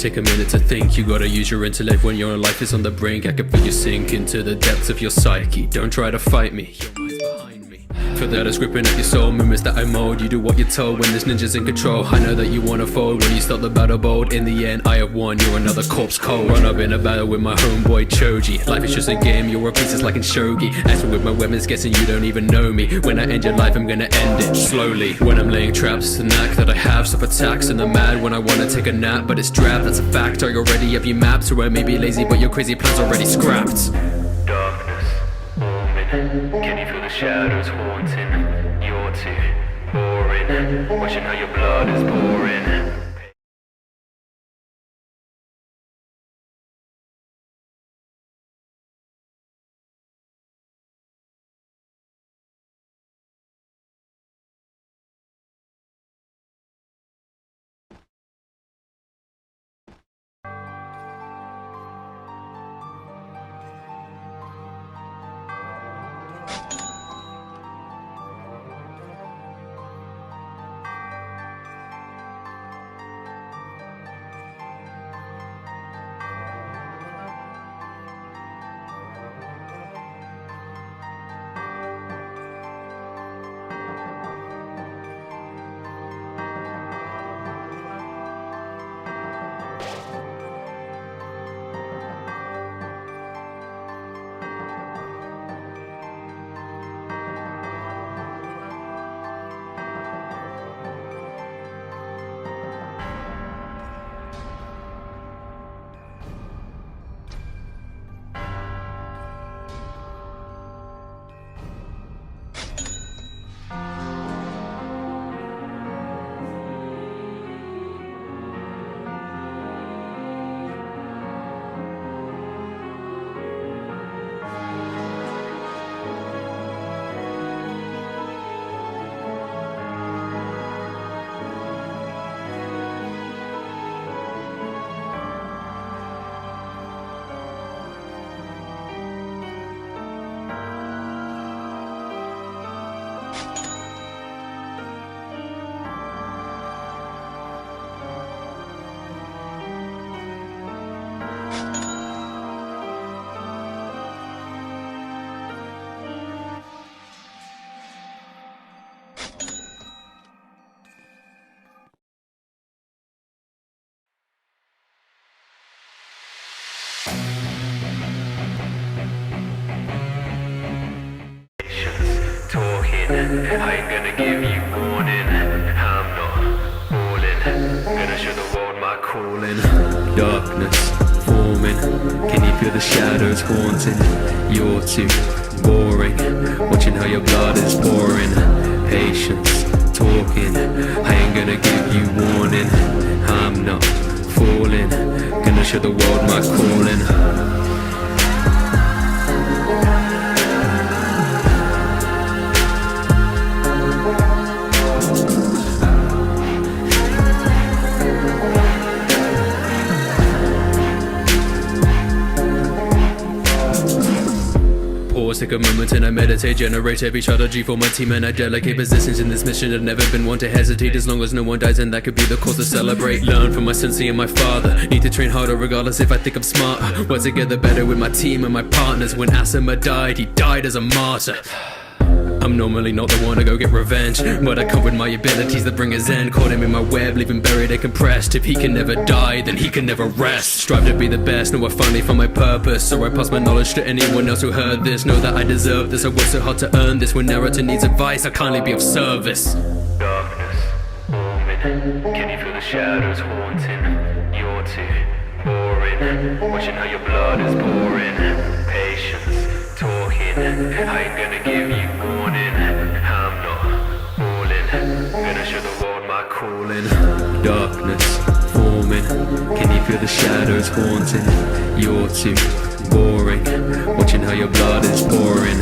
Take a minute to think, you gotta use your intellect when your life is on the brink. I can feel you sink into the depths of your psyche. Don't try to fight me, your mind's behind me. Feel that it's gripping at your soul, movements that I mold. You do what you're told when this ninja's in control. I know that you wanna fold when you start the battle bold. In the end, I have won, you're another corpse cold. Run up in a battle with my homeboy Choji. Life is just a game, you're a piece like in shogi. Acting with my weapons, guessing you don't even know me. When I end your life, I'm gonna end it slowly. When I'm laying traps, it's the knack that I have. Stop attacks and I'm mad when I wanna take a nap. But it's drab, that's a fact. I already have you mapped. So I may be lazy, but your crazy plans already scrapped. Darkness, omen. Can you feel the shadows haunting? You're too boring. Watching how your blood is pouring. Talking, I ain't gonna give you warning. I'm not falling, gonna show the world my calling. Darkness forming, can you feel the shadows haunting? You're too boring, watching how your blood is pouring. Patience, talking, I ain't gonna give you warning. I'm not falling, gonna show the world my calling. Take a moment and I meditate, generate every strategy for my team, and I delegate positions in this mission. I've never been one to hesitate, as long as no one dies, and that could be the cause to celebrate. Learn from my sensei and my father, need to train harder regardless if I think I'm smart. Work together better with my team and my partners. When Asuma died, he died as a martyr. I'm normally not the one to go get revenge, but I come with my abilities that bring his end. Caught him in my web, leave him buried and compressed. If he can never die, then he can never rest. Strive to be the best, know I finally found my purpose. So I pass my knowledge to anyone else who heard this. Know that I deserve this, I work so hard to earn this. When Naruto needs advice, I'll kindly be of service. Darkness, omen. Can you feel the shadows haunting? You're too boring. Watching how your blood is pouring. Patience, talking, I ain't gonna give you warning. I'm not falling, gonna show the world my calling. Darkness forming, can you feel the shadows haunting? You're too boring, watching how your blood is pouring.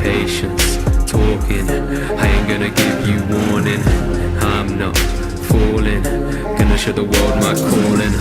Patience, talking, I ain't gonna give you warning. I'm not falling, gonna show the world my calling.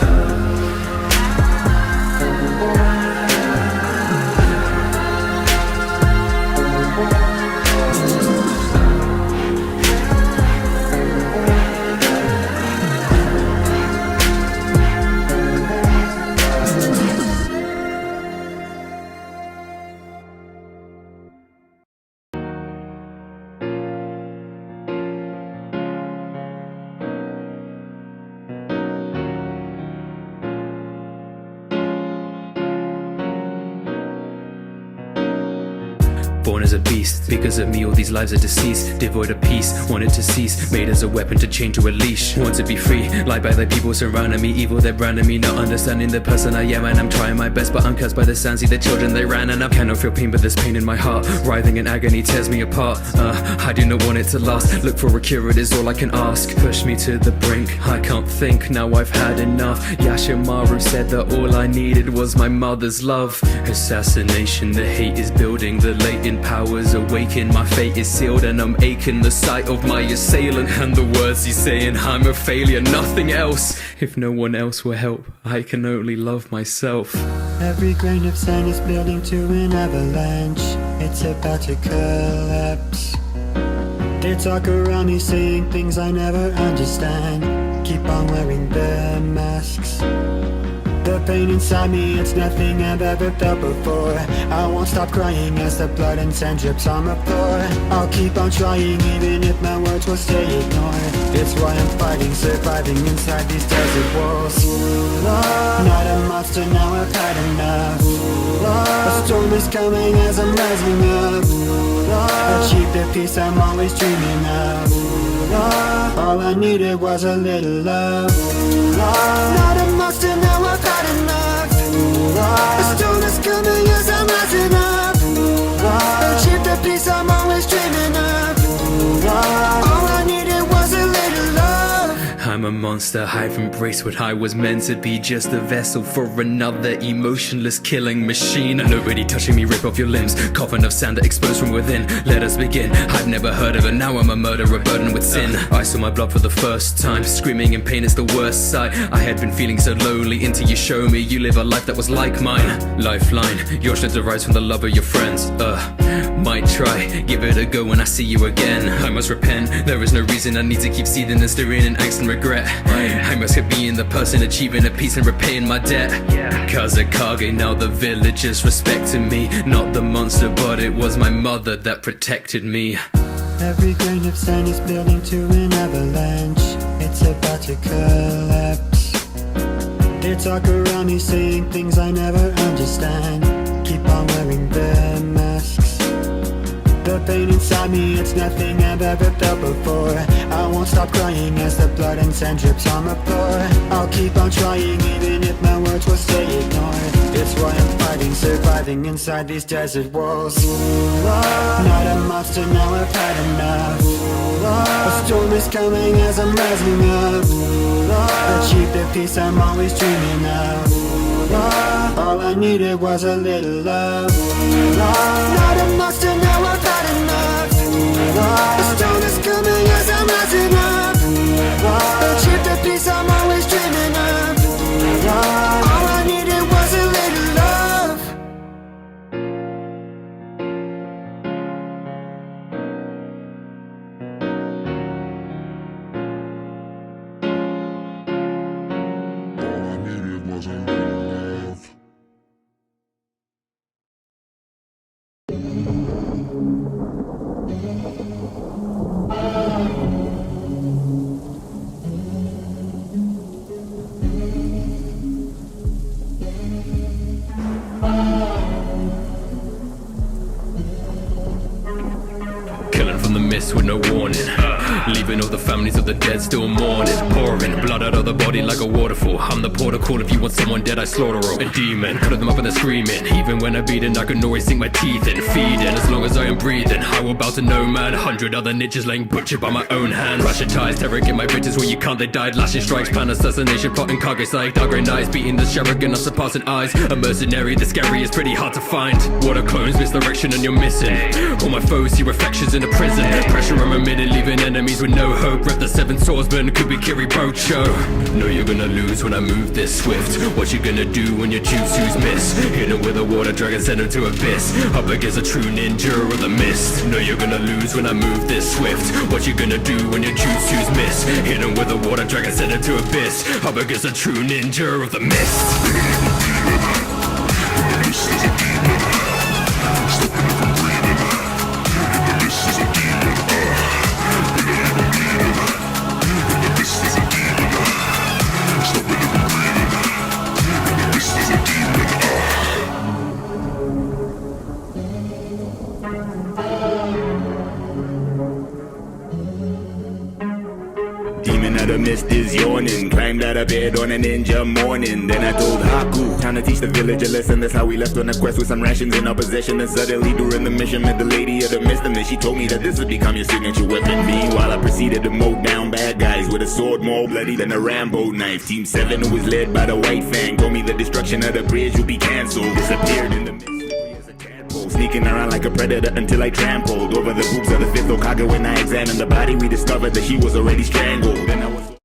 as a beast. Because of me all these lives are deceased, devoid of peace, wanted to cease, made as a weapon to chain to a leash. Want to be free, lied by the people surrounding me, evil they're branding me, not understanding the person I am. And I'm trying my best, but I'm cursed by the sound. See the children they ran, and I cannot feel pain, but there's pain in my heart. Writhing in agony tears me apart. I do not want it to last. Look for a cure, it is all I can ask. Push me to the brink, I can't think, now I've had enough. Yashimaru said that all I needed was my mother's love. Assassination, the hate is building, the latent powers awaken. My fate is sealed and I'm aching. The sight of my assailant and the words he's saying, I'm a failure, nothing else. If no one else will help, I can only love myself. Every grain of sand is building to an avalanche. It's about to collapse. They talk around me saying things I never understand. Keep on wearing their masks. The pain inside me, it's nothing I've ever felt before. I won't stop crying as the blood and sand drips on the floor. I'll keep on trying even if my words will stay ignored. It's why I'm fighting, surviving inside these desert walls. Not a monster, now I've had enough. A storm is coming as I'm rising up. Achieve the peace I'm always dreaming of. All I needed was a little love. Not a monster, now I've had enough. A storm is coming as I'm rising up. Achieve the peace I'm always dreaming of. All I needed was a little love. I'm a monster, I've embraced what I was meant to be. Just a vessel for another emotionless killing machine. Nobody touching me, rip off your limbs. Coffin of sand that exposed from within. Let us begin. I've never heard of it, now I'm a murderer burdened with sin. I saw my blood for the first time. Screaming in pain is the worst sight. I had been feeling so lonely until you show me you live a life that was like mine. Lifeline, your strength derives from the love of your friends. Might try, give it a go when I see you again. I must repent, there is no reason I need to keep seething and stirring in angst and regret. I must keep being the person achieving a peace and repaying my debt. Kazakage, now the villagers respecting me. Not the monster, but it was my mother that protected me. Every grain of sand is building to an avalanche. It's about to collapse. They talk around me saying things I never understand. Keep on wearing their masks. The pain inside me, it's nothing I've ever felt before. I won't stop crying as the blood and sand drips on the floor. I'll keep on trying even if my words will stay ignored. It's why I'm fighting, surviving inside these desert walls. Not a monster, now I've had enough. A storm is coming as I'm rising up. Achieve the peace I'm always dreaming of. All I needed was a little love. Not a monster, now I've had enough. A storm is coming as I'm rising up. Achieve the peace I'm always dreaming of. All I needed was a little love. All I needed was a little love. Killing from the mist with no warning, leaving all the families of the dead still mourning. Pouring blood out of the body like a waterfall. I'm the protocol, if you want someone dead I slaughter them. A demon, cut them up and they're screaming. Even when I'm beating I can always sink my teeth in. Feeding, as long as I am breathing I will bow to no man. 100 other niches laying butchered by my own hand. Russian ties, terror in my bitches where you can't they died. Lashing strikes, plan assassination, plotting Kage like dark grey nights. Beating the Shuriken of surpassing eyes. A mercenary, the scary is pretty hard to find. Water clones, misdirection and you're missing. All my foes see reflections in a prison. Pressure I'm emitting, leaving enemies with no hope. Rep the seven swordsman, could be Kiri Bocho. Know you're gonna lose when I move this swift. What you gonna do when your jutsus miss? Hidden with a water dragon, send him to abyss. Up against a true ninja of the mist. Know you're gonna lose when I move this swift. What you gonna do when your jutsus miss? Hidden with a water dragon, send him to abyss. Up against a true ninja of the mist. Demon of the mist is yawning. Climbed out of bed on a ninja morning. Then I told Haku, time to teach the village a lesson. That's how we left on a quest with some rations in our possession. And suddenly during the mission met the lady of the mist. And then she told me that this would become your signature weapon. Meanwhile I proceeded to mow down bad guys with a sword more bloody than a Rambo knife. Team 7, who was led by the White Fang, told me the destruction of the bridge will be cancelled. Disappeared in the mist. Sneaking around like a predator until I trampled over the boobs of the 5th Okage. When I examined the body, we discovered that she was already strangled. Then I was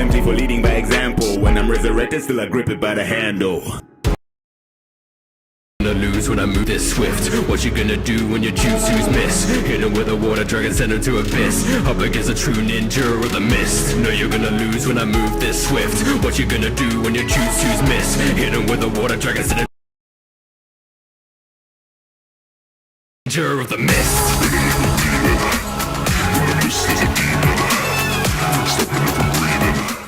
empty for leading by example. When I'm resurrected, still I grip it by the handle. Gonna lose when I move this swift. What you gonna do when you choose who's miss? Hit him with a water dragon, send him to abyss. Up against a true ninja or the mist. No, you're gonna lose when I move this swift. What you gonna do when you choose who's miss? Hit him with a water dragon, send him ninja of the mist.